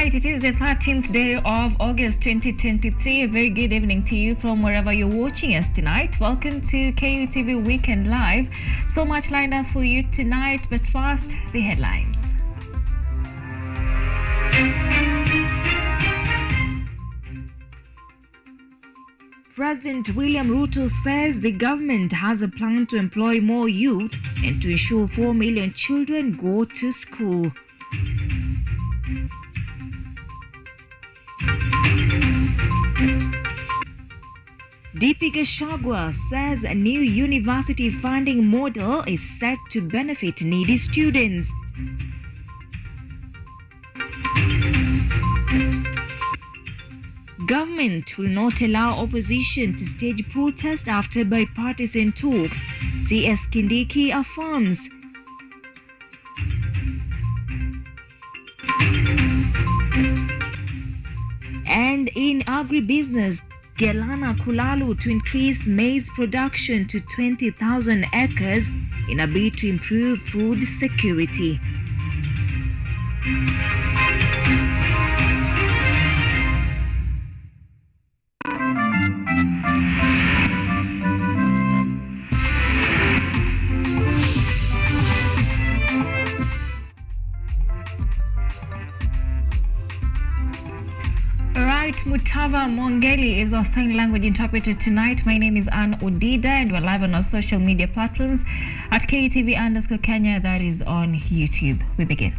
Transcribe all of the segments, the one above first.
Right, it is the 13th day of August 2023. A very good evening to you from wherever you're watching us tonight. Welcome to KUTV Weekend Live. So much lined up for you tonight, but first, the headlines. President William Ruto says the government has a plan to employ more youth and to ensure 4 million children go to school. DP Gachagua says a new university funding model is set to benefit needy students. Government will not allow opposition to stage protest after bipartisan talks, CS Kindiki affirms. And in agribusiness, Gelana Kulalu to increase maize production to 20,000 acres in a bid to improve food security. Mutava Mongeli is our sign language interpreter tonight. My name is Ann ODIDA and we're live on our social media platforms at KUTV_Kenya, that is on YouTube. We begin.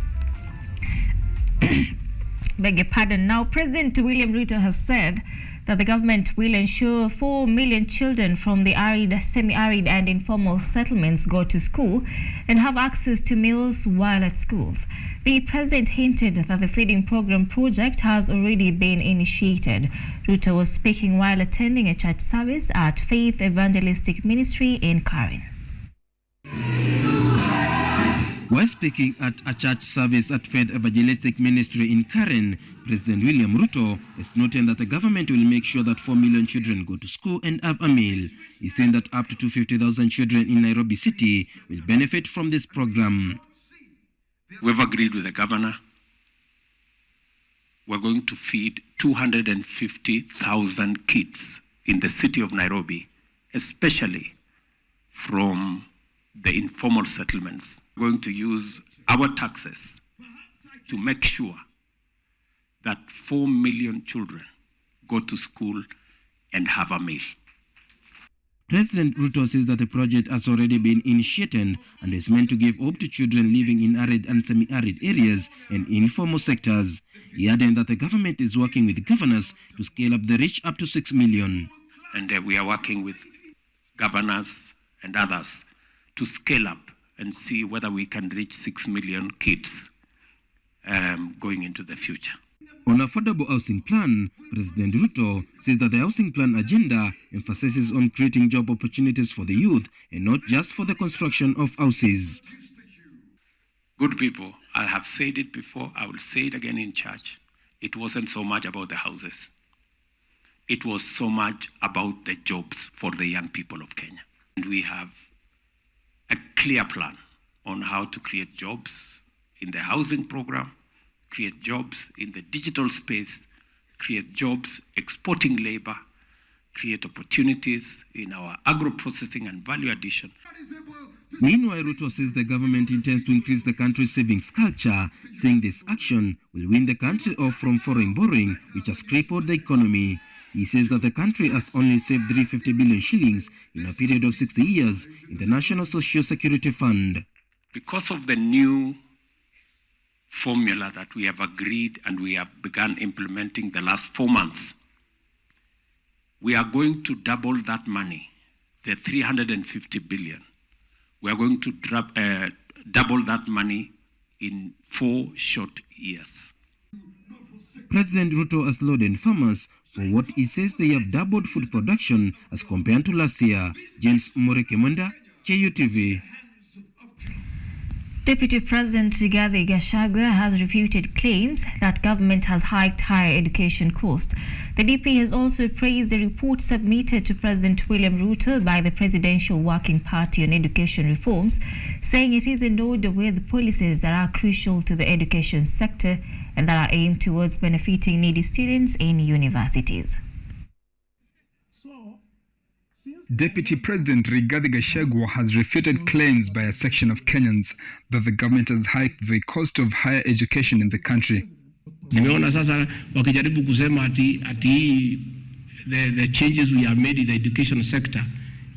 Beg your pardon. Now, President William Ruto has said that the government will ensure 4 million children from the arid, semi-arid and informal settlements go to school and have access to meals while at schools. The president hinted that the feeding program project has already been initiated. Ruto was speaking while attending a church service at Faith Evangelistic Ministry in Karen. While speaking at a church service at Faith Evangelistic Ministry in Karen, President William Ruto is noting that the government will make sure that 4 million children go to school and have a meal. He's saying that up to 250,000 children in Nairobi City will benefit from this program. We've agreed with the governor. We're going to feed 250,000 kids in the city of Nairobi, especially from the informal settlements. We're going to use our taxes to make sure that 4 million children go to school and have a meal. President Ruto says that the project has already been initiated and is meant to give hope to children living in arid and semi-arid areas and informal sectors. He added that the government is working with governors to scale up the reach up to 6 million. And we are working with governors and others to scale up and see whether we can reach 6 million kids going into the future. On affordable housing plan, President Ruto says that the housing plan agenda emphasizes on creating job opportunities for the youth and not just for the construction of houses. Good people, I have said it before, I will say it again in church. It wasn't so much about the houses. It was so much about the jobs for the young people of Kenya. And we have a clear plan on how to create jobs in the housing program, create jobs in the digital space, create jobs exporting labor, create opportunities in our agro-processing and value addition. Meanwhile, Ruto says the government intends to increase the country's savings culture, saying this action will win the country off from foreign borrowing, which has crippled the economy. He says that the country has only saved 350 billion shillings in a period of 60 years in the National Social Security Fund. Because of the new formula that we have agreed and we have begun implementing the last 4 months, we are going to double that money, the 350 billion. We are going to double that money in 4 short years. President Ruto has lauded farmers for what he says they have doubled food production as compared to last year. James Morekemunda, KUTV. Deputy President Rigathi Gachagua has refuted claims that government has hiked higher education costs. The DP has also praised the report submitted to President William Ruto by the Presidential Working Party on education reforms, saying it is in order with policies that are crucial to the education sector and that are aimed towards benefiting needy students in universities. Deputy President Rigathi Gachagua has refuted claims by a section of Kenyans that the government has hiked the cost of higher education in the country. Nimeona sasa wakijaribu kusema ati the changes we have made in the education sector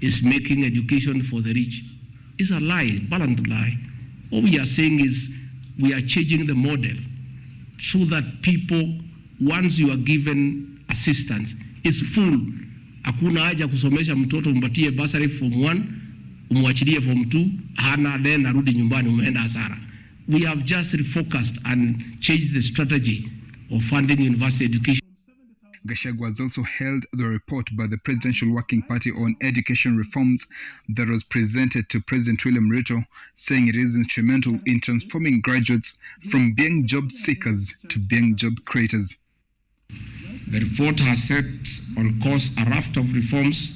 is making education for the rich. It's a lie, blatant lie. What we are saying is we are changing the model so that people, once you are given assistance, it's full. Hakuna haja kusomesha mtoto umpatie bursary form 1, umwachilie form 2, hana then arudi nyumbani umeenda hasara. We have just refocused and changed the strategy of funding university education. Gachagua has also held the report by the Presidential Working Party on education reforms that was presented to President William Ruto, saying it is instrumental in transforming graduates from being job seekers to being job creators. The report has set on course a raft of reforms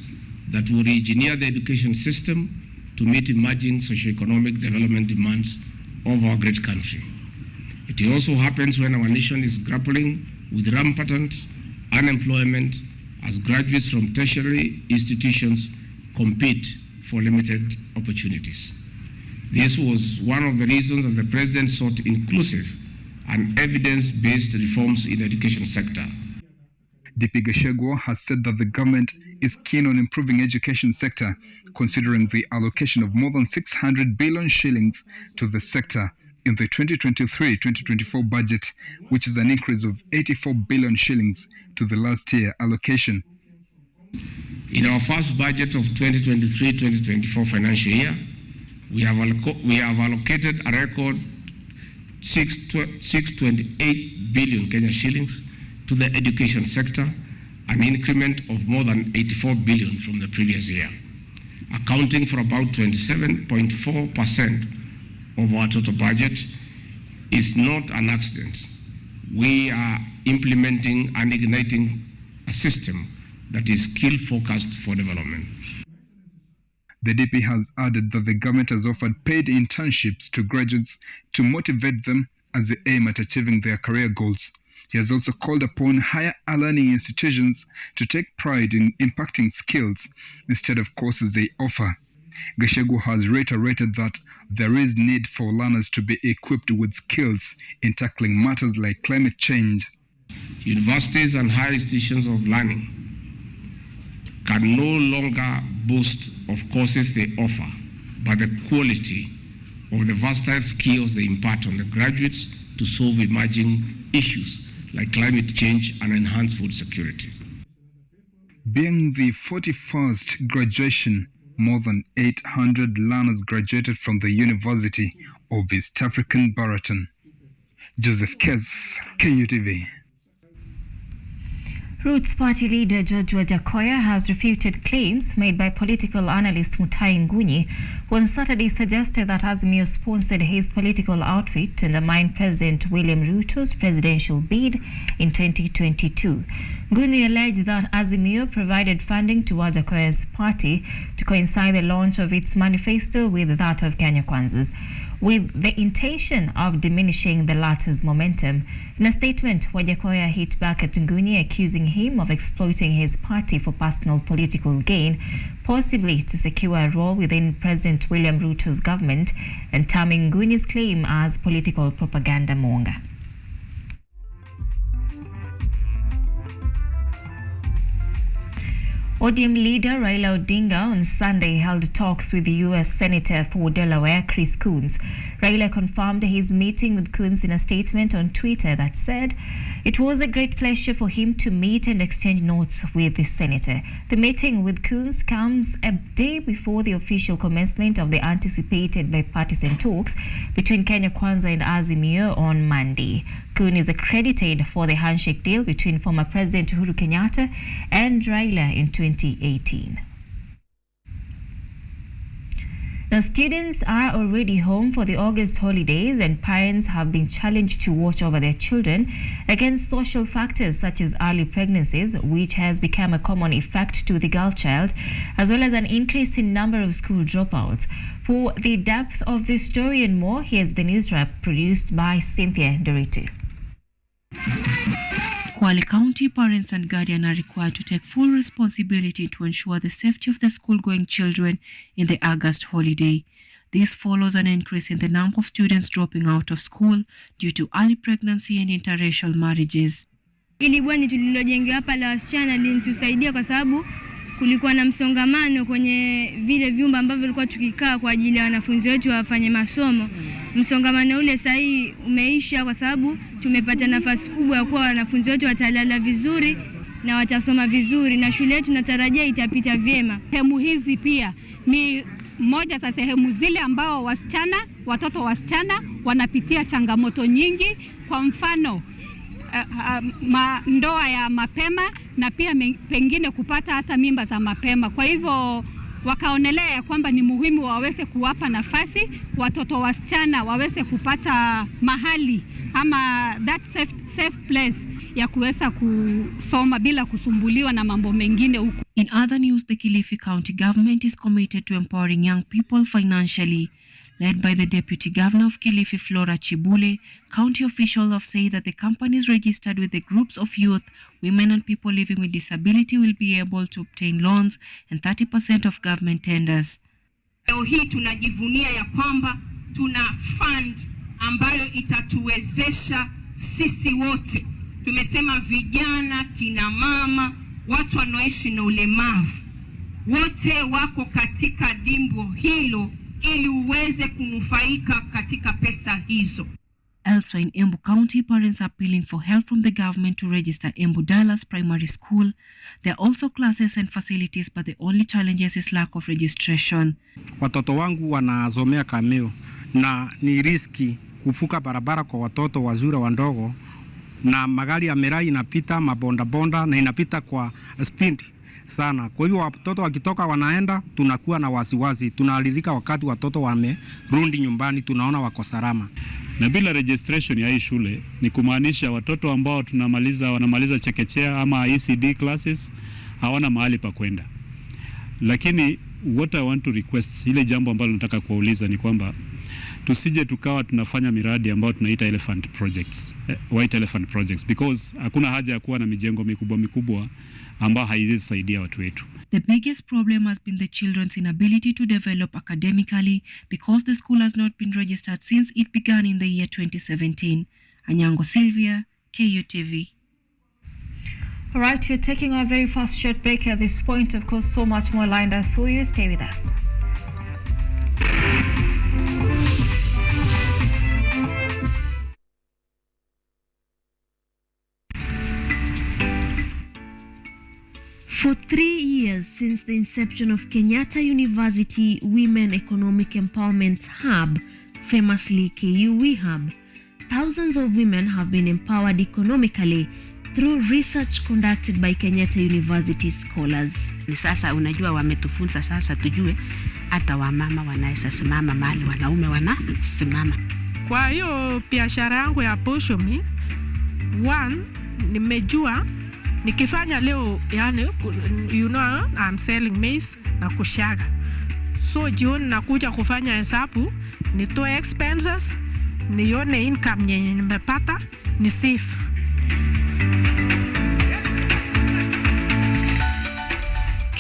that will re-engineer the education system to meet emerging socio-economic development demands of our great country. It also happens when our nation is grappling with rampant unemployment as graduates from tertiary institutions compete for limited opportunities. This was one of the reasons that the President sought inclusive and evidence-based reforms in the education sector. DP Gachagua has said that the government is keen on improving education sector, considering the allocation of more than 600 billion shillings to the sector in the 2023-2024 budget, which is an increase of 84 billion shillings to the last year allocation. In our first budget of 2023-2024 financial year, we have allocated a record 628 billion Kenya shillings to the education sector, an increment of more than 84 billion from the previous year, accounting for about 27.4% of our total budget. Is not an accident. We are implementing and igniting a system that is skill-focused for development. The DP has added that the government has offered paid internships to graduates to motivate them as they aim at achieving their career goals. He has also called upon higher learning institutions to take pride in impacting skills instead of courses they offer. Gachagua has reiterated that there is need for learners to be equipped with skills in tackling matters like climate change. Universities and higher institutions of learning can no longer boast of courses they offer, but the quality of the versatile skills they impart on the graduates to solve emerging issues like climate change and enhanced food security. Being the 41st graduation, more than 800 learners graduated from the University of East African Baraton. Joseph Kes, KUTV. Roots Party leader George Wajakoya has refuted claims made by political analyst Mutahi Ngunyi, who on Saturday suggested that Azimio sponsored his political outfit to undermine President William Ruto's presidential bid in 2022. Ngunyi alleged that Azimio provided funding to Wajakoya's party to coincide the launch of its manifesto with that of Kenya Kwanza's, with the intention of diminishing the latter's momentum. In a statement, Wajakoya hit back at Ngunyi, accusing him of exploiting his party for personal political gain, possibly to secure a role within President William Ruto's government, and terming Ngunyi's claim as political propaganda monga. ODM leader Raila Odinga on Sunday held talks with the U.S. Senator for Delaware, Chris Coons. Raila confirmed his meeting with Coons in a statement on Twitter that said it was a great pleasure for him to meet and exchange notes with the senator. The meeting with Coons comes a day before the official commencement of the anticipated bipartisan talks between Kenya Kwanza and Azimio on Monday. Coons is accredited for the handshake deal between former President Uhuru Kenyatta and Raila in 2018. Now, students are already home for the August holidays, and parents have been challenged to watch over their children against social factors such as early pregnancies, which has become a common effect to the girl child, as well as an increase in number of school dropouts. For the depth of this story and more, here's the news wrap produced by Cynthia Doritu. Kwale County parents and guardians are required to take full responsibility to ensure the safety of the school-going children in the August holiday. This follows an increase in the number of students dropping out of school due to early pregnancy and interracial marriages. Ili bweni tulilojengewa hapa la wasichana linatusaidia kwa sababu kulikuwa na msongamano kwenye vile vyumba ambavyo vilikuwa tukikaa kwa ajili ya wanafunzi wetu wafanye masomo. Msongamano ule sasa umeisha kwa sababu tumepata nafasi kubwa ya kuwa wanafunzi wetu watalala vizuri na watasoma vizuri na shule yetu natarajia itapita vyema. Sehemu hizi pia ni moja za sehemu zile ambao watoto wasichana wanapitia changamoto nyingi, kwa mfano ndoa ya mapema na pia pengine kupata hata mimba za mapema. Kwa hivyo wakaonelea kwamba ni muhimu waweze kuwapa nafasi watoto wasichana waweze kupata mahali ama that safe place ya kuweza kusoma bila kusumbuliwa na mambo mengine huku. In other news, the Kilifi County government is committed to empowering young people financially. Led by the Deputy Governor of Kilifi, Flora Chibule, county officials have said that the companies registered with the groups of youth, women and people living with disability will be able to obtain loans and 30% of government tenders. Leo hii tunajivunia ya kwamba tuna fund ambayo itatuwezesha sisi wote. Tumesema vijana, kina mama, watu wanaoishi na ulemavu, wote wako katika dimbo hilo ili uweze kunufaika katika pesa hizo. Elsewhere in Embu County, parents are appealing for help from the government to register Embu Dallas Primary School. There are also classes and facilities, but the only challenge is lack of registration. Watoto wangu wanasomea Kameo na ni riski kuvuka barabara kwa watoto wazuri wandogo, na magari ya mirai inapita, mabonda bonda na inapita kwa speed sana. Kwa hivyo watoto wakitoka wanaenda, tunakuwa na wasiwasi, tunaridhika wakati watoto wamerudi nyumbani tunaona wako salama. Na bila registration ya hii shule ni kumaanisha watoto ambao wanamaliza chekechea ama ECD classes hawana mahali pa kwenda. Lakini what I want to request, ile jambo ambalo nataka kuuliza ni kwamba tusije tukawa tunafanya miradi ambayo tunaita white elephant projects, because hakuna haja ya kuwa na mijengo mikubwa ambao haiwezi saidia watu wetu. The biggest problem has been the children's inability to develop academically because the school has not been registered since it began in the year 2017. Anyango Sylvia, KUTV. All right, we're taking a very fast short break at this point. Of course, so much more lined up for you. Stay with us. For 3 years since the inception of Kenyatta University Women Economic Empowerment Hub, famously KUE Hub, thousands of women have been empowered economically through research conducted by Kenyatta University scholars. Ni sasa unajua wametufunza sasa tujue hata wamama wanaweza simama mahali wanaume wanasimama. Kwa hiyo biashara yangu ya Poshomi, nimejua nikifanya leo, yani I'm selling maize na kushaga. So jioni nakuja kufanya hesabu, nitoe expenses, nione income yenye nimepata, ni safe.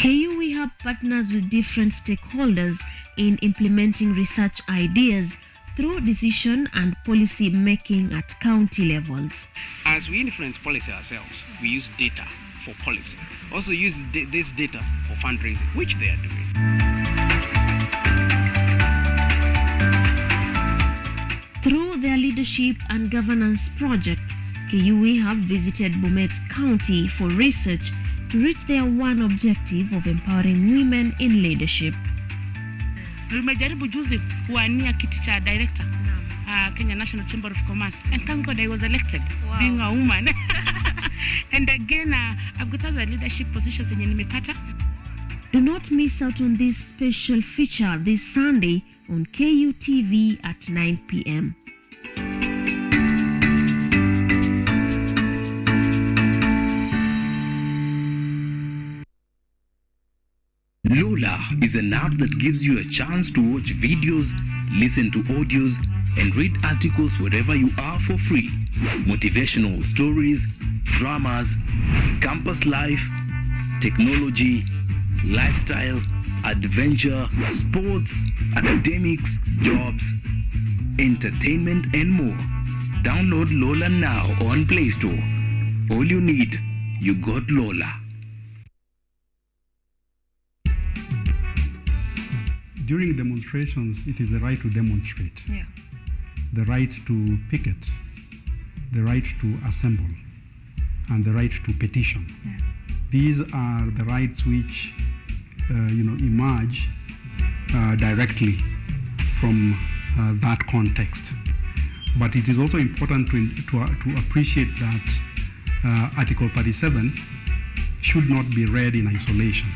KUE Hub partners with different stakeholders in implementing research ideas through decision and policy making at county levels. As we influence policy ourselves, we use data for policy. Also use this data for fundraising, which they are doing. Through their leadership and governance project, KUE Hub visited Bomet County for research to reach their one objective of empowering women in leadership. Nimejaribu juzi kuania kiti cha director Kenya National Chamber of Commerce, and thank God I was elected, being a woman. And again, I've got other leadership positions yenye nimepata. Do not miss out on this special feature this Sunday on KUTV at 9 p.m. Lola is an app that gives you a chance to watch videos, listen to audios, and read articles wherever you are for free. Motivational stories, dramas, campus life, technology, lifestyle, adventure, sports, academics, jobs, entertainment, and more. Download Lola now on Play Store. All you need, you got Lola. During demonstrations, it is the right to demonstrate, the right to picket, the right to assemble, and the right to petition. These are the rights which emerge directly from that context. But it is also important to appreciate that Article 37 should not be read in isolation.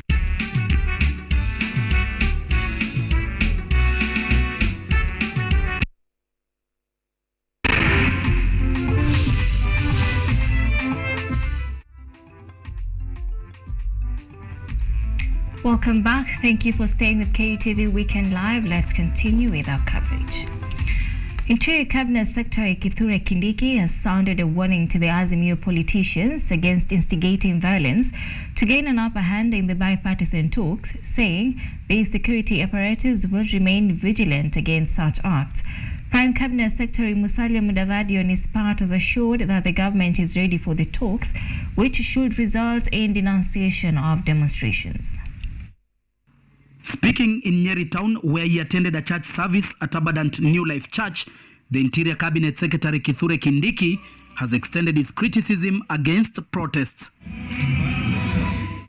Welcome back. Thank you for staying with KUTV Weekend Live. Let's continue with our coverage. Interior Cabinet Secretary Kithure Kindiki has sounded a warning to the Azimio politicians against instigating violence to gain an upper hand in the bipartisan talks, saying the security apparatus will remain vigilant against such acts. Prime Cabinet Secretary Musalia Mudavadi on his part has assured that the government is ready for the talks, which should result in denunciation of demonstrations. Speaking in Nyeri Town, where he attended a church service at Abundant New Life Church, the Interior Cabinet Secretary Kithure Kindiki has extended his criticism against protests.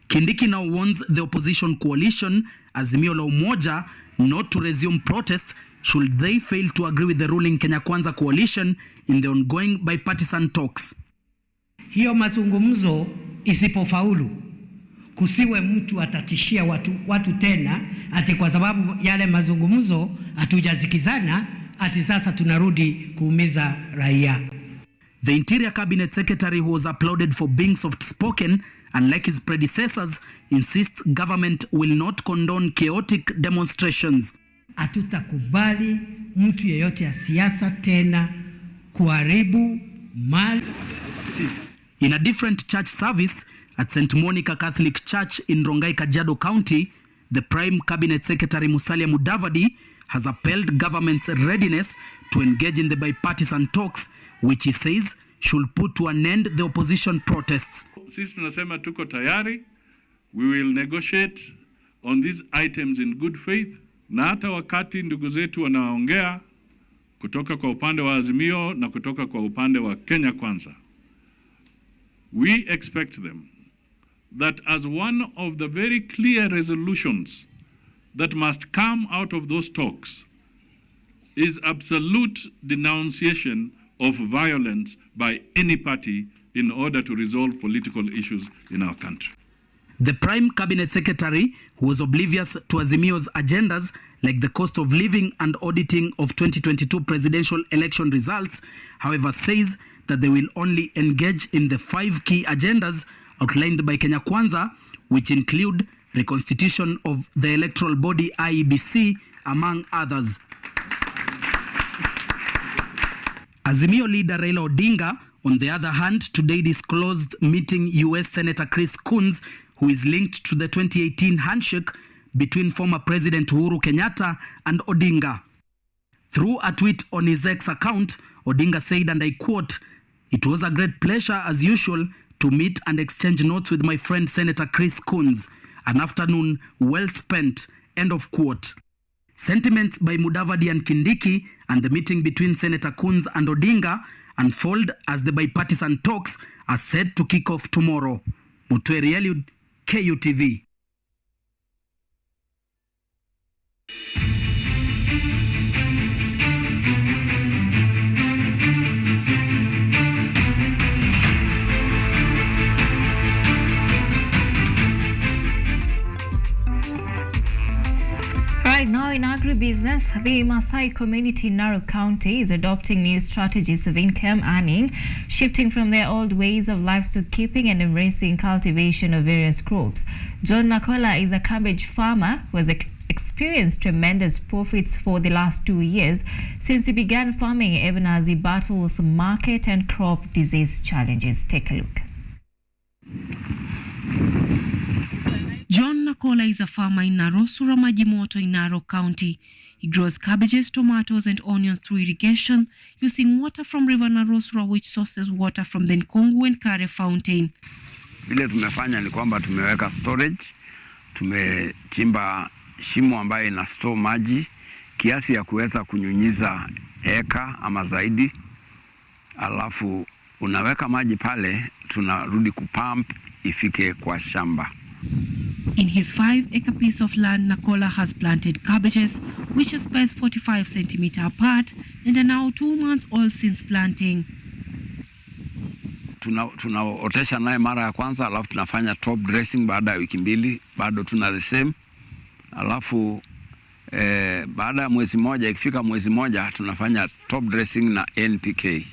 Kindiki now warns the opposition coalition, Azimio la Umoja, not to resume protests should they fail to agree with the ruling Kenya Kwanza coalition in the ongoing bipartisan talks. Hiyo mazungumzo isipofaulu, kusiwe mtu atatishia watu tena ati kwa sababu yale mazungumzo hatujazikizana ati sasa tunarudi kuumiza raia. The Interior Cabinet Secretary, who was applauded for being soft-spoken, unlike his predecessors, insists government will not condone chaotic demonstrations. Hatutakubali mtu yeyote ya siasa tena kuharibu mali. In a different church service at St. Monica Catholic Church in Rongai, Kajiado County, the Prime Cabinet Secretary Musalia Mudavadi has upheld government's readiness to engage in the bipartisan talks, which he says should put to an end the opposition protests. Sisi tunasema tuko tayari, we will negotiate on these items in good faith, na hata wakati ndugu zetu wanaongea kutoka kwa upande wa Azimio na kutoka kwa upande wa Kenya Kwanza, we expect them that as one of the very clear resolutions that must come out of those talks is absolute denunciation of violence by any party in order to resolve political issues in our country. The Prime Cabinet Secretary, who was oblivious to Azimio's agendas like the cost of living and auditing of 2022 presidential election results, however, says that they will only engage in the 5 key agendas outlined by Kenya Kwanza, which include reconstitution of the electoral body IEBC, among others. Azimio leader Raila Odinga, on the other hand, today disclosed meeting US Senator Chris Coons, who is linked to the 2018 handshake between former President Uhuru Kenyatta and Odinga. Through a tweet on his X account, Odinga said, and I quote, "It was a great pleasure as usual to meet and exchange notes with my friend Senator Chris Coons. An afternoon well spent," end of quote. Sentiments by Mudavadi and Kindiki and the meeting between Senator Coons and Odinga unfold as the bipartisan talks are set to kick off tomorrow. Mutweri Eliud, KUTV. Right now in agribusiness, the Maasai community in Narok County is adopting new strategies of income earning, shifting from their old ways of livestock keeping and embracing cultivation of various crops. John Nakola is a cabbage farmer who has experienced tremendous profits for the last 2 years since he began farming, even as he battles market and crop disease challenges. Take a look. John Nakola is a farmer in Narosura Majimoto in Narok County. He grows cabbages, tomatoes and onions through irrigation using water from River Narosura, which sources water from the Nkongu and Kare fountain. Vile tumefanya ni kwamba tumeweka storage, tumechimba shimo ambayo ina store maji kiasi ya kuweza kunyunyiza eka ama zaidi. Alafu unaweka maji pale, tunarudi kupump ifike kwa shamba. In his 5-acre piece of land, Nakola has planted cabbages, which are spaced 45 centimeters apart and are now 2 months old since planting. Tunaotesha naye mara ya kwanza, alafu tunafanya top dressing baada ya wiki mbili, bado tuna the same. Alafu baada ya mwezi moja, ikifika mwezi moja, tunafanya top dressing na NPK.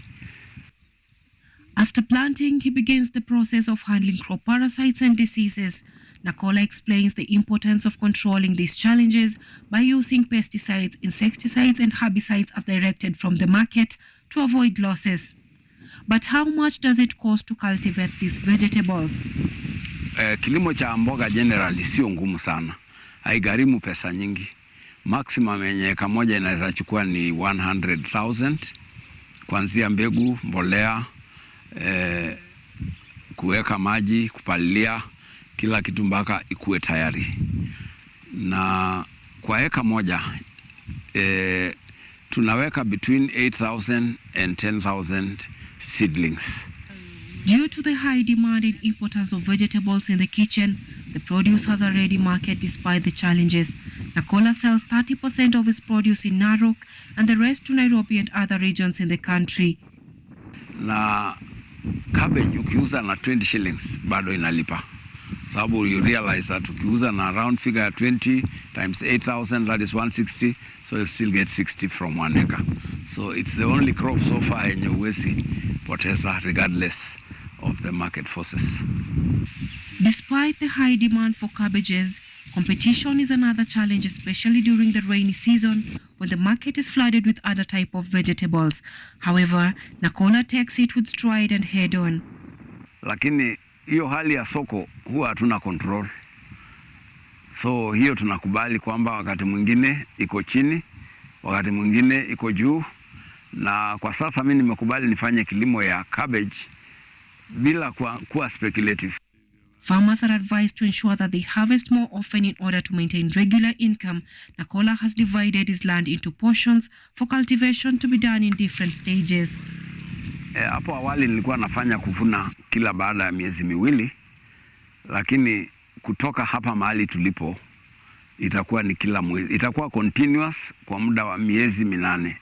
After planting, he begins the process of handling crop parasites and diseases. Nakola explains the importance of controlling these challenges by using pesticides, insecticides and herbicides as directed from the market to avoid losses. But how much does it cost to cultivate these vegetables? Kilimo cha mboga generally sio ngumu sana. Haigarimu pesa nyingi. Maximum yenye eka moja inaweza chukua ni 100,000 kuanzia mbegu, mbolea, kuweka maji, kupalilia, kila kitu mpaka ikuwe tayari. Na kwa eka moja tunaweka between 8,000 and 10,000 seedlings. Due to the high demand and importance of vegetables in the kitchen, the produce has a ready market despite the challenges. Nakola sells 30% of his produce in Narok and the rest to Nairobi and other regions in the country. Na cabbage ukiuza na 20 shillings bado inalipa. Sababu you realize that ukiuza na round figure 20 times 8,000, that is 160, so you still get 60 from 1 acre. So it's the only crop so far yenye uwezi poteza regardless of the market forces. Despite the high demand for cabbages, competition is another challenge, especially during the rainy season when the market is flooded with other type of vegetables. However, Nakola takes it with stride and head on. Lakini hiyo hali ya soko huwa hatuna control. So hiyo tunakubali kwamba wakati mwingine iko chini, wakati mwingine iko juu, na kwa sasa mimi nimekubali nifanye kilimo ya cabbage bila kuwa speculative. Farmers are advised to ensure that they harvest more often in order to maintain regular income. Nakola has divided his land into portions for cultivation to be done in different stages. Hapo awali nilikuwa nafanya kuvuna kila baada ya miezi miwili, lakini kutoka hapa mahali tulipo itakuwa ni kila mwezi, itakuwa continuous kwa muda wa miezi 8.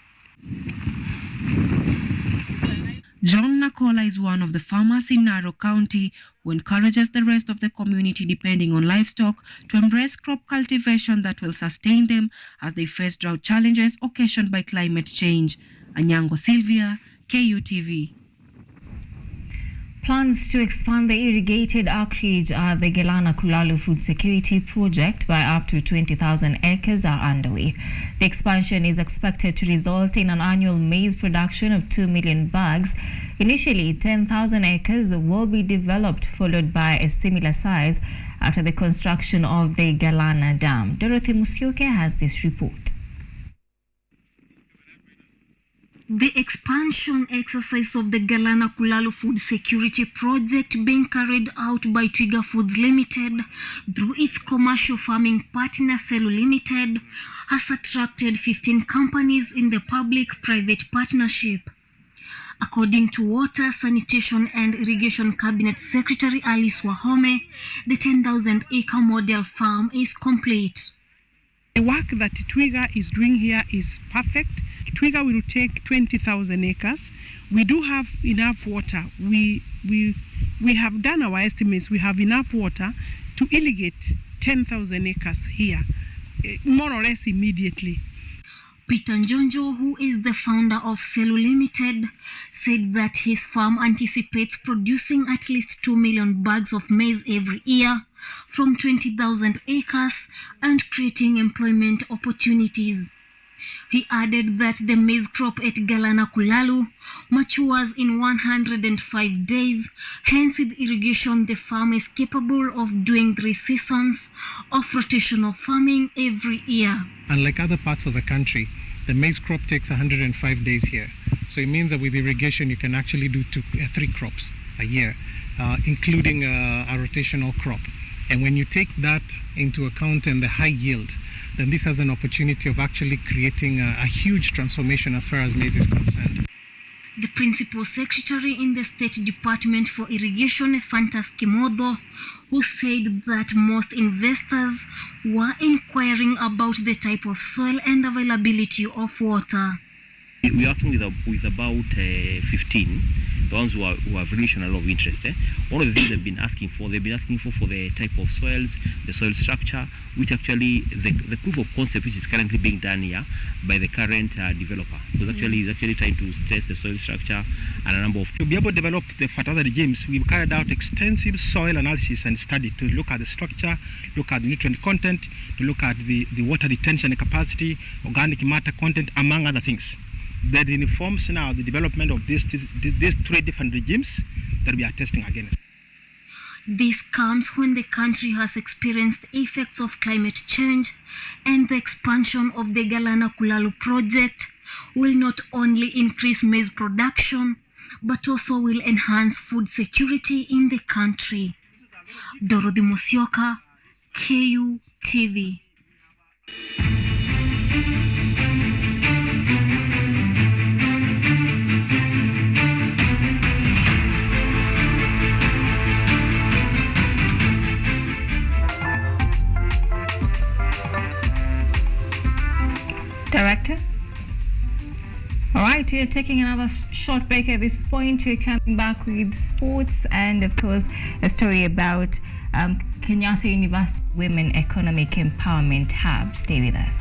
John Nakola is one of the farmers in Narok County who encourages the rest of the community depending on livestock to embrace crop cultivation that will sustain them as they face drought challenges occasioned by climate change. Anyango Sylvia, KUTV. Plans to expand the irrigated acreage at the Gelana Kulalu Food Security Project by up to 20,000 acres are underway. The expansion is expected to result in an annual maize production of 2 million bags. Initially, 10,000 acres will be developed, followed by a similar size after the construction of the Gelana Dam. Dorothy Musyoke has this report. The expansion exercise of the Gelana Kulalu Food Security Project being carried out by Twiga Foods Limited through its commercial farming partner Celu Limited has attracted 15 companies in the public-private partnership. According to Water, Sanitation and Irrigation Cabinet Secretary Alice Wahome, the 10,000-acre model farm is complete. The work that Twiga is doing here is perfect. Twiga will take 20,000 acres. We do have enough water. We have done our estimates. We have enough water to irrigate 10,000 acres here. more or less immediately. Peter Njonjo, who is the founder of Celu Limited, said that his farm anticipates producing at least 2 million bags of maize every year from 20,000 acres and creating employment opportunities. He added that the maize crop at Galana Kulalu matures in 105 days. Hence, with irrigation, the farm is capable of doing 3 seasons of rotational farming every year. Unlike other parts of the country, the maize crop takes 105 days here. So it means that with irrigation, you can actually do 3 crops a year, including a rotational crop. And when you take that into account and the high yield, then this has an opportunity of actually creating a huge transformation as far as maize is concerned. The principal secretary in the State Department for Irrigation, Fantas Kimodo, who said that most investors were inquiring about the type of soil and availability of water. We're working with about 15, the ones who have really shown a lot of interest. One of the things they've been asking for the type of soils, the soil structure, which actually the proof of concept which is currently being done here by the current developer, because actually is actually trying to test the soil structure and a number of. To be able to develop the fertilizer regimes, we've carried out extensive soil analysis and study to look at the structure, look at the nutrient content, to look at the water retention capacity, organic matter content, among other things. That informs now the development of these 3 different regimes that we are testing against. This comes when the country has experienced effects of climate change, and the expansion of the Galana Kulalu project will not only increase maize production, but also will enhance food security in the country. Dorothy Musyoka, KU TV. Director? All right, we are taking another short break at this point. We're coming back with sports and, of course, a story about Kenyatta University Women Economic Empowerment Hub. Stay with us.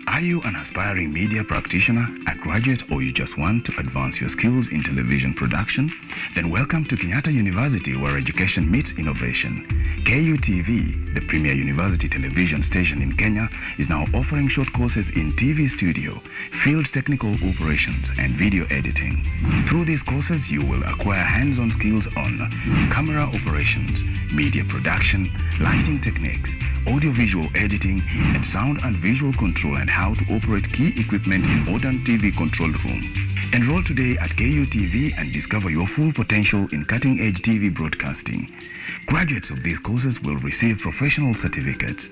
Are you an aspiring media practitioner, a graduate, or you just want to advance your skills in television production? Then welcome to Kenyatta University, where education meets innovation. KUTV, the premier university television station in Kenya, is now offering short courses in TV studio, field technical operations, and video editing. Through these courses, you will acquire hands-on skills on camera operations, media production, lighting techniques, audio-visual editing, and sound and visual control, and how to operate key equipment in modern TV control room. Enroll today at KUTV and discover your full potential in cutting-edge TV broadcasting. Graduates of these courses will receive professional certificates.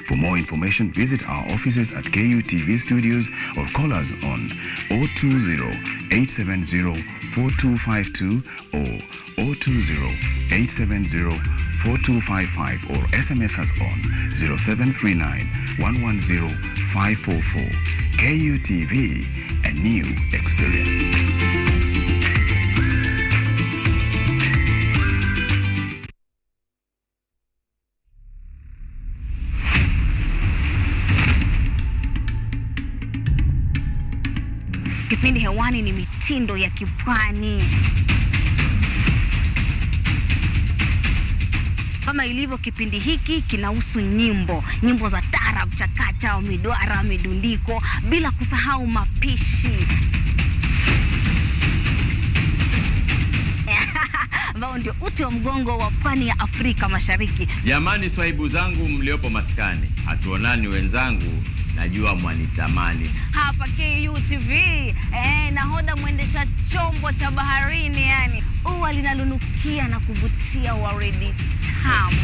For more information, visit our offices at KUTV Studios or call us on 020-870-4252 or 020-870-4255 or SMS us on 0739-110-544. KUTV, a new experience. Kipindi hewani ni mitindo ya kipwani. Kama ilivyo kipindi hiki kinahusu nyimbo za taarab, chakacha, midwara, midundiko, bila kusahau mapishi. Ambao ndio uti wa mgongo wa pwani ya Afrika Mashariki. Jamani, swahibu zangu mliopo maskani, hatuonani wenzangu, najua mwanitamani. Hapa KUTV, nahodha mwendesha chombo cha baharini, yani ua linalunukia na kuvutia waridi tamu.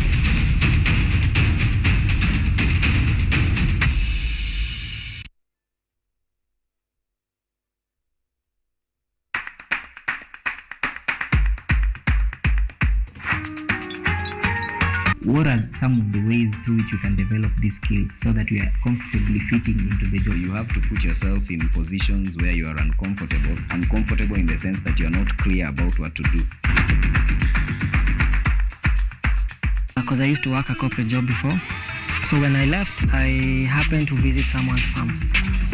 what are some of the ways through which you can develop these skills so that you are comfortably fitting into the job? You have to put yourself in positions where you are uncomfortable in the sense that you are not clear about what to do. Because I used to work a corporate job before. So when I left, I happened to visit someone's farm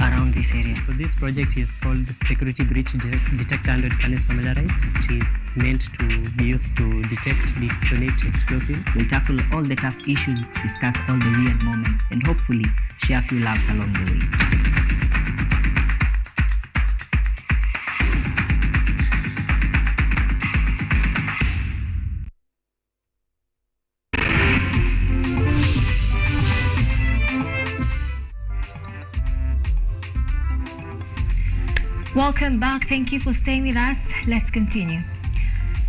around this area. So this project is called Security Breach Detector and Readiness Familiarize. It is meant to be used to detect, detonate explosive. We'll tackle all the tough issues, discuss all the weird moments, and hopefully share a few laughs along the way. Welcome back. Thank you for staying with us. Let's continue.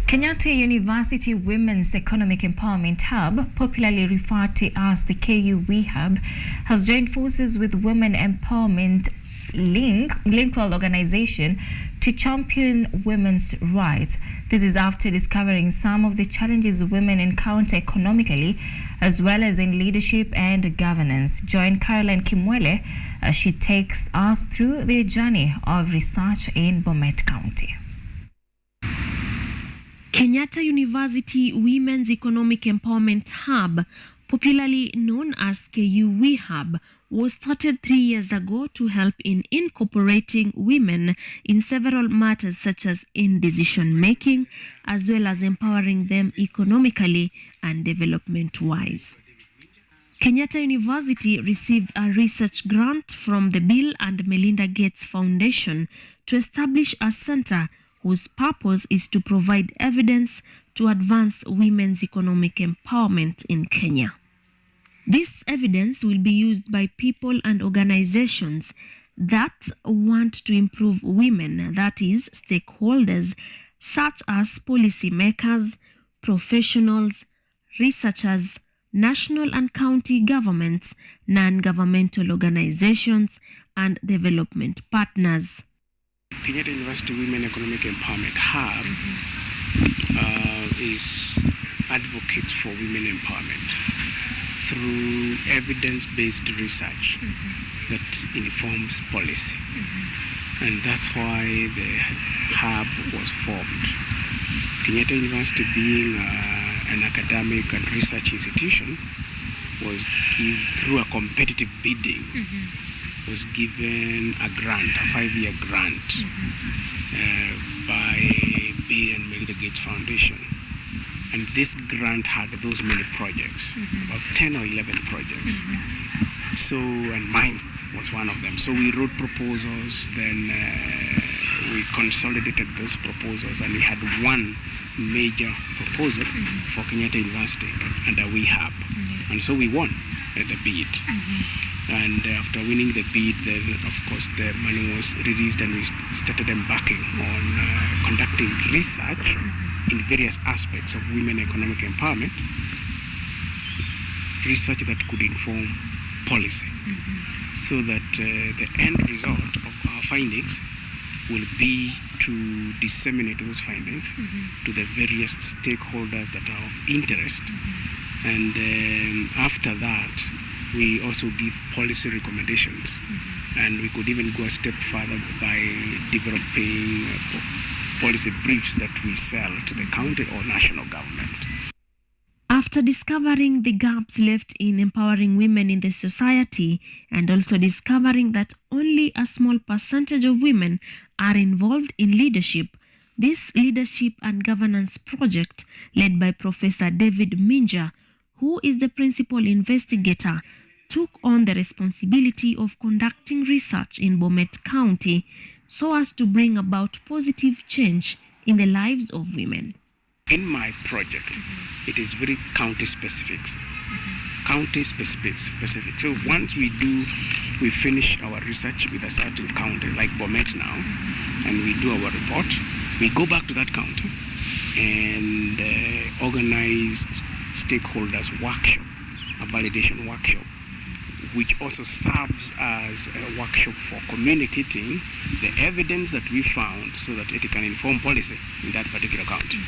Kenyatta University Women's Economic Empowerment Hub, popularly referred to as the KU Hub, has joined forces with Women Empowerment Linkwell organization to champion women's rights. This is after discovering some of the challenges women encounter economically as well as in leadership and governance. Join Caroline Kimwele as she takes us through their journey of research in Bomet County. Kenyatta University Women's Economic Empowerment Hub, popularly known as KU Hub, was started 3 years ago to help in incorporating women in several matters such as in decision making, as well as empowering them economically and development-wise. Kenyatta University received a research grant from the Bill and Melinda Gates Foundation to establish a center whose purpose is to provide evidence to advance women's economic empowerment in Kenya. This evidence will be used by people and organizations that want to improve women, that is, stakeholders such as policymakers, professionals, researchers, national and county governments, non-governmental organizations, and development partners. Kenyatta University Women Economic Empowerment Hub is advocates for women empowerment through evidence-based research that informs policy. And that's why the hub was formed. Kenyatta University, being an academic and research institution, was through a competitive bidding, was given a grant, a 5-year grant by Bill and Melinda Gates Foundation. And this grant had those many projects, about 10 or 11 projects. So, and mine was one of them. So we wrote proposals, then we consolidated those proposals, and we had one major proposal for Kenyatta University under We Hub. And so we won the bid. And after winning the bid, then of course the money was released and we started embarking on conducting research in various aspects of women economic empowerment, research that could inform policy, so that the end result of our findings will be to disseminate those findings to the various stakeholders that are of interest. And after that, we also give policy recommendations. And we could even go a step further by developing policy briefs that we sell to the county or national government. After discovering the gaps left in empowering women in the society and also discovering that only a small percentage of women are involved in leadership, this leadership and governance project, led by Professor David Minja, who is the principal investigator, took on the responsibility of conducting research in Bomet County so as to bring about positive change in the lives of women. In my project, it is very county specific. County specific. So once we finish our research with a certain county, like Bomet now, and we do our report, we go back to that county and organize stakeholders workshop, a validation workshop, which also serves as a workshop for communicating the evidence that we found so that it can inform policy in that particular county.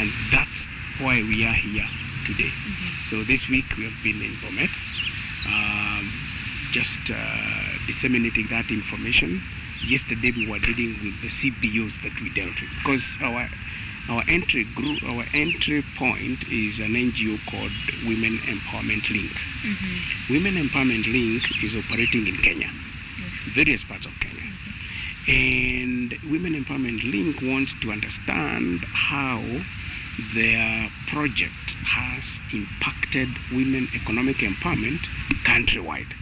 And that's why we are here today. So this week we have been in Bomet, just disseminating that information. Yesterday we were dealing with the CBUs that we dealt with, because our entry point is an NGO called Women Empowerment Link. Women Empowerment Link is operating in Kenya, various parts of Kenya. And Women Empowerment Link wants to understand how their project has impacted women economic empowerment countrywide.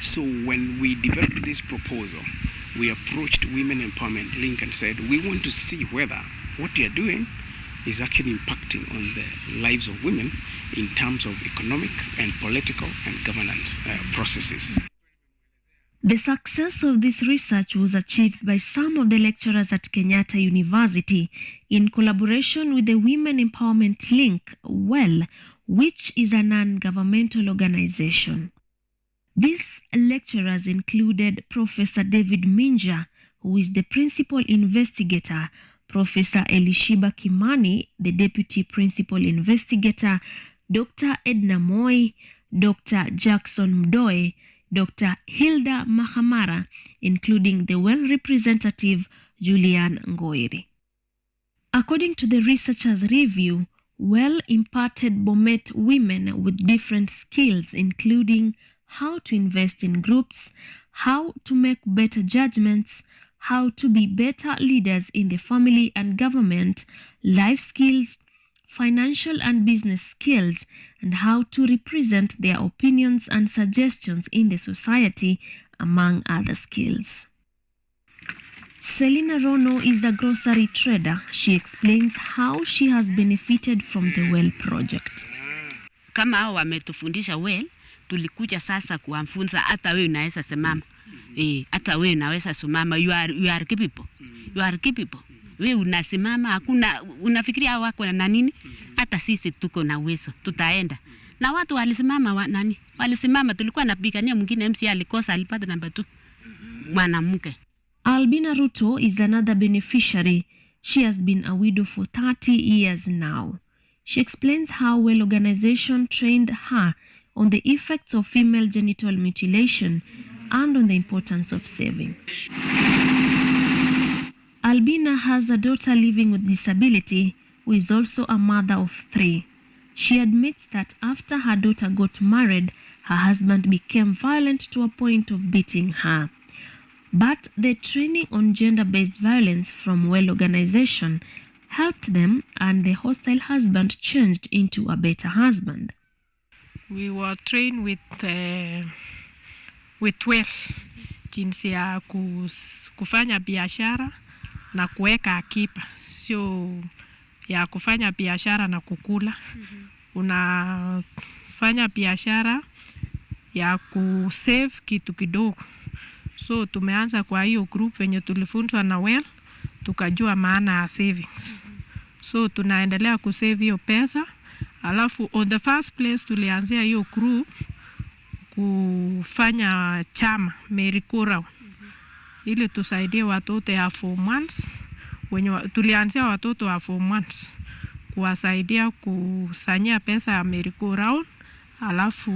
So when we developed this proposal, we approached Women Empowerment Link and said, we want to see whether what you are doing is actually impacting on the lives of women in terms of economic and political and governance processes. The success of this research was achieved by some of the lecturers at Kenyatta University in collaboration with the Women Empowerment Link, WELL, which is a non-governmental organization. These lecturers included Professor David Minja, who is the principal investigator, Professor Elishiba Kimani, the deputy principal investigator, Dr. Edna Moy, Dr. Jackson Mdoe, Dr. Hilda Mahamara, including the WELL representative Julian Ngoiri. According to the researchers' review, WELL imparted Bomet women with different skills, including how to invest in groups, how to make better judgments, how to be better leaders in the family and government, life skills, financial and business skills, and how to represent their opinions and suggestions in the society, among other skills. Selina Rono is a grocery trader. She explains how she has benefited from the WELL project. Kama hao wametufundisha WELL, tulikuja sasa kuwafunza hata wewe unaweza simama. Hata wewe unaweza simama, you are capable. You are capable. Wewe unasimama, hakuna unafikiria wako na nini? Hata sisi tuko na uwezo, tutaenda. Na watu walisimama nani? Walisimama, tulikuwa napigania mwingine MC alikosa, alipata namba 2. Mwanamke. Albina Ruto is another beneficiary. She has been a widow for 30 years now. She explains how WELL organization trained her on the effects of female genital mutilation and on the importance of saving. Albina has a daughter living with disability who is also a mother of 3. She admits that after her daughter got married, her husband became violent to a point of beating her. But the training on gender-based violence from WELL organization helped them, and the hostile husband changed into a better husband. We were trained with WELL jinsi ya kufanya biashara na kuweka akiba, sio ya kufanya biashara na kukula. Unafanya biashara ya kusave kitu kidogo. So tumeanza kwa hiyo group venye tulifunzwa na WELL, tukajua maana ya savings. So tunaendelea kusave hiyo pesa. Alafu on the first place tulianzia hiyo group kufanya chama merry-go-round ili tusaidie watoto ya 4 months. Tulianzia watoto wa 4 months kuwasaidia kusanyia pesa ya merry-go-round, alafu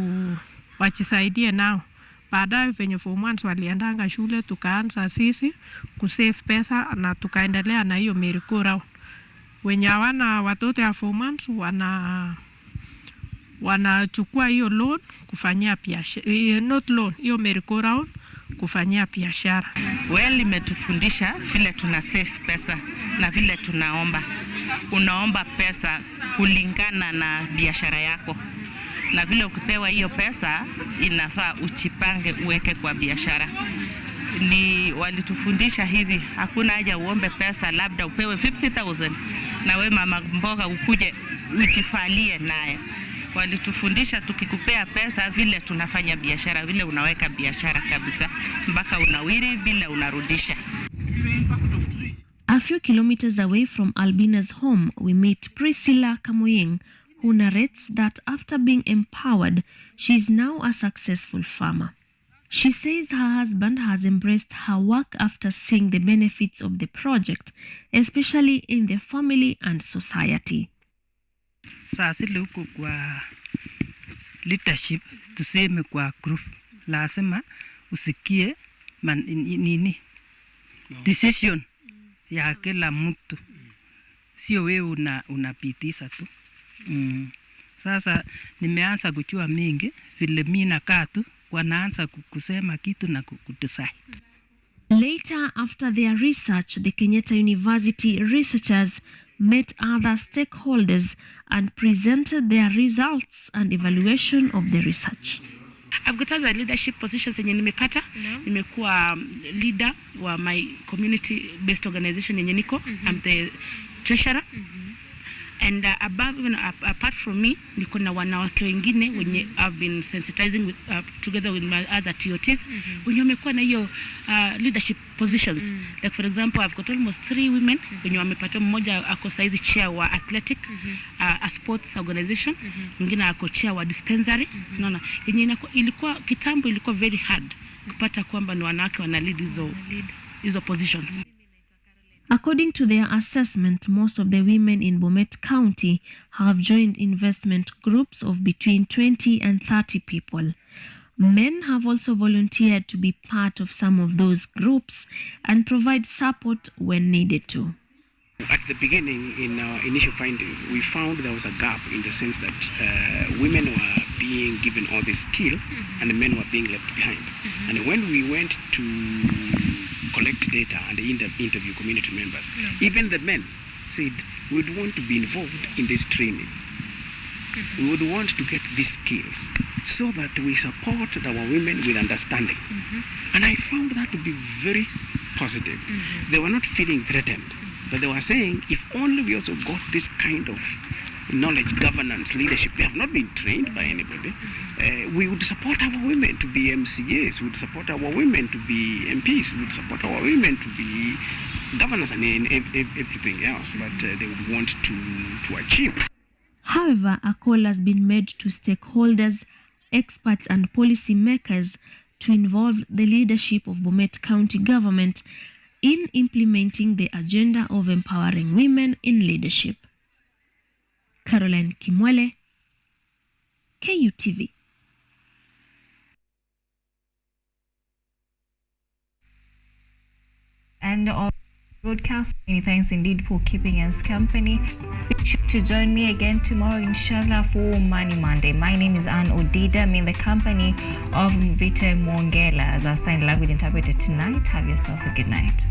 wachisaidie nao. Baadaye venye 4 months waliendanga shule, tukaanza sisi kusave pesa na tukaendelea na hiyo merry-go-round. Wenye hawana watoto ya 4 months wanachukua hiyo loan kufanyia biashara, not loan, hiyo merry-go-round kufanyia biashara. WELL imetufundisha vile tuna save pesa na vile tunaomba. Unaomba pesa kulingana na biashara yako. Na vile ukipewa hiyo pesa inafaa uchipange uweke kwa biashara. Ni walitufundisha hivi, hakuna haja uombe pesa labda upewe 50,000 na we mama mboga ukuje ujifalie naye. Walitufundisha tukikupea pesa vile tunafanya biashara, vile unaweka biashara kabisa mpaka unawiri vile unarudisha. A few kilometers away from Albina's home, we meet Priscilla Kamoyeng, who narrates that after being empowered, she is now a successful farmer. She says her husband has embraced her work after seeing the benefits of the project, especially in the family and society. saa zile huko kwa leadership, tuseme kwa group, lazima usikie nini decision ya kila mtu, sio wewe unapitisha tu. Sasa nimeanza kujua mingi vile mimi nakaa tu, wanaanza kusema kitu na kudecide. Later, after their research, the Kenyatta University researchers met other stakeholders and presented their results and evaluation of the research. I've got other leadership positions yenye nimepata. Nimekuwa leader wa my community based organization yenye niko. I'm the treasurer. And above, even apart from me, niko na wanawake wengine wenye I've been sensitizing with, together with my other TOTs, wenye wamekuwa na hiyo leadership positions. Like for example, I've got almost 3 women wenye wamepata, mmoja ako saizi chair wa athletic, a sports organization, mwingine ako chair wa dispensary. Unaona, yenye ilikuwa kitambo ilikuwa very hard kupata kwamba ni wanawake wana lead hizo positions. According to their assessment, most of the women in Bomet County have joined investment groups of between 20 and 30 people. Men have also volunteered to be part of some of those groups and provide support when needed to. At the beginning, in our initial findings, we found there was a gap in the sense that women were being given all this skill and the men were being left behind. And when we went to collect data and interview community members, even the men said, we would want to be involved in this training. We would want to get these skills so that we support our women with understanding. And I found that to be very positive. They were not feeling threatened, but they were saying, if only we also got this kind of knowledge, governance, leadership, they have not been trained by anybody, we would support our women to be MCAs, we would support our women to be MPs, we would support our women to be governors and everything else that they would want to achieve. However, a call has been made to stakeholders, experts and policy makers to involve the leadership of Bomet County government in implementing the agenda of empowering women in leadership. Caroline Kimwele, KUTV. And all broadcast. Many thanks indeed for keeping us company. Be sure to join me again tomorrow, inshallah, for Money Monday. My name is ODIDA. I'm in the company of Mvite Mwongela as our sign language interpreter tonight. Have yourself a good night.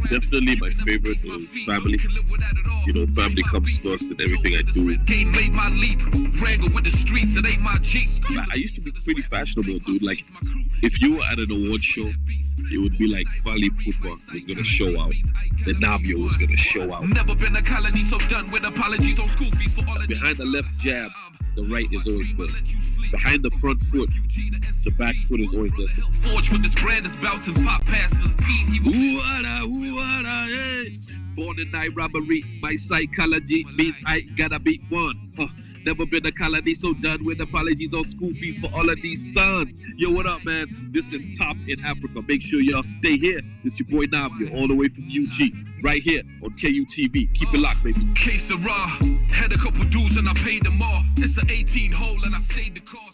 Definitely my favorite is family. You know, family comes first in everything I do. I used to be pretty fashionable, dude. Like, if you were at an award show, it would be like Fali Pupa was gonna show out. The Navio was gonna show out. Never been a colony, so done with apologies on school fees for all. Behind the left jab, the right is always there. Behind the front foot, the back foot is always there. Forge with this brand is about since pop past his team. He was hey. Born in night robbery, my psychology means I gotta be one. Never been a colony, so done with apologies on school fees for all of these sons. Yo, what up, man? This is Top in Africa. Make sure y'all stay here. This your boy Navio, all the way from UG, right here on KUTV. Keep it locked, baby. Case of raw, had a couple dues and I paid them all. It's an 18 hole and I stayed the course.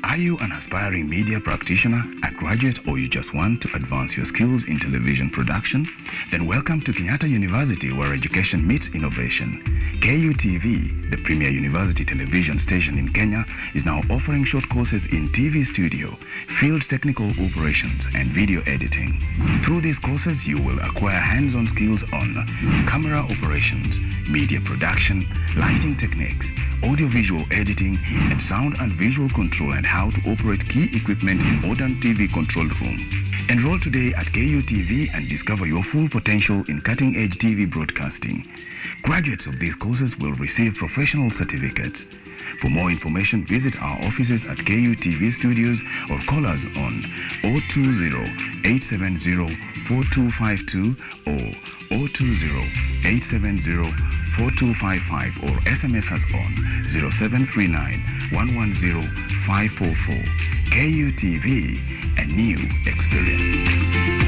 Are you an aspiring media practitioner, a graduate, or you just want to advance your skills in television production? Then welcome to Kenyatta University, where education meets innovation. KUTV, the premier university television station in Kenya, is now offering short courses in TV studio, field technical operations, and video editing. Through these courses, you will acquire hands-on skills on camera operations, media production, lighting techniques, audio-visual editing, and sound and visual control, and how to operate key equipment in modern TV control room. Enroll today at KUTV and discover your full potential in cutting-edge TV broadcasting. Graduates of these courses will receive professional certificates. For more information, visit our offices at KUTV Studios or call us on 020-870-4252 or 020-870-4255 or SMS us on 0739-110-544. KUTV, a new experience.